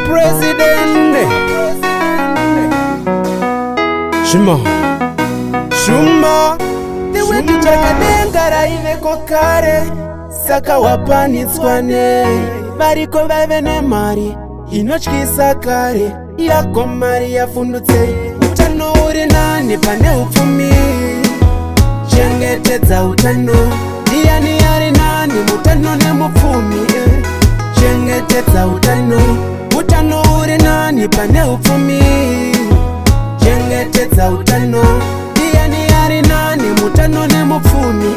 president Shumba Dewe tuchakadenga raiveko kare Saka wapanitswa ne Variko vave nemari inotyisa kare Yako mari yafundutse Utano uri nani pane upfumi Chengetedza utano Ndiani ari nani mutano nemupfumi Chengetedza utano Utano uri nani pane upfumi Chengetedza utano Ndiani ari nani mutano nemupfumi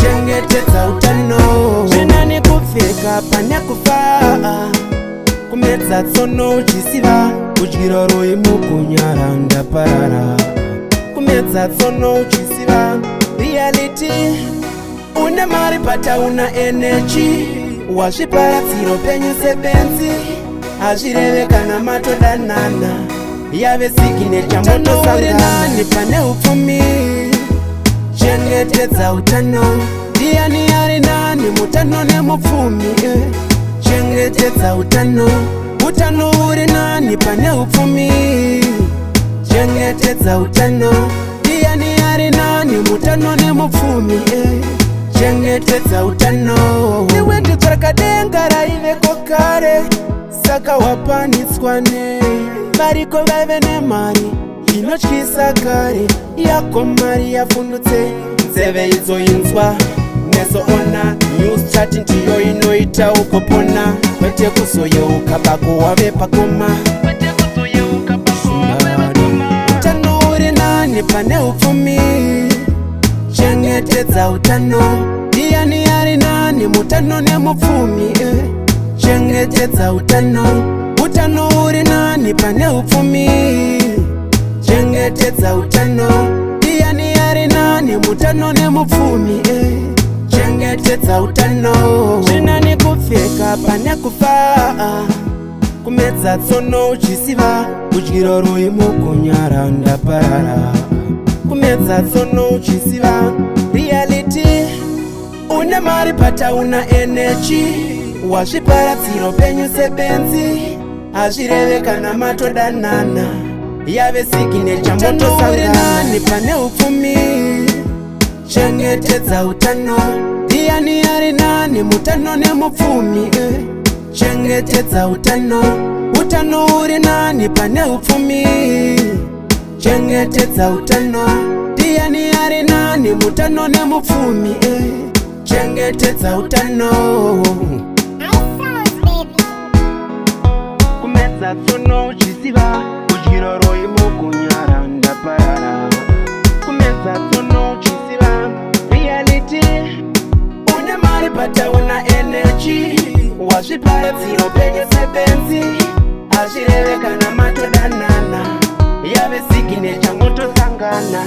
Chengetedza utano Zvinani kupfeka pane kufa Kumedza tsono uchisiva Kudyira royi mukunyara ndaparara Kumedza tsono uchisiva Reality Una mari pata una energy Wazviparatsiro penyu sebenzi Hazvireve kana matodanana Yave signature motosangana pane upfumi Chengetedza utano Ndiani ari nani mutano nemupfumi Chengetedza utano Utano uri nani pane upfumi Chengetedza utano Ndiani ari nani mutano nemupfumi Chengetedza utano Iwe nditsvakadenga raiveko kare Saka wapanitswa ne Variko vave nemari inotyisa kare Yako mari yafundutse Nzeve idzoinzwa Nezoona News chat ndiyo inoita ukopona Kwete kuzoyeuka bako wave pakoma Utano uri nani pane upfumi Chengetedza utano Ndiani ari nani mutano nemupfumi Chengetedza utano Utano uri nani pane upfumi Chengetedza utano Ndiani ari nani mutano nemupfumi Chengetedza utano Zvinani kupfeka pane kufa Kumedza tsono uchisiva Kudyira royi mukunyara ndaparara Kumedza tsono uchisiva Reality Una mari pata una energy Wazviparatsiro penyu sebenzi Hazvireve kana matodanana Yave signature motosangana pane upfumi Chengetedza utano Ndiani ari nani mutano nemupfumi Chengetedza utano Utano uri nani pane upfumi Chengetedza utano Ndiani ari nani mutano nemupfumi Chengetedza utano Kumedza tsono uchisiva Kudyira royi mukunyara ndaparara Kumedza tsono uchisiva Reality Una mari pata una energy Wazviparatsiro penyu sebenzi Hazvireve kana matodanana Yave signature motosangana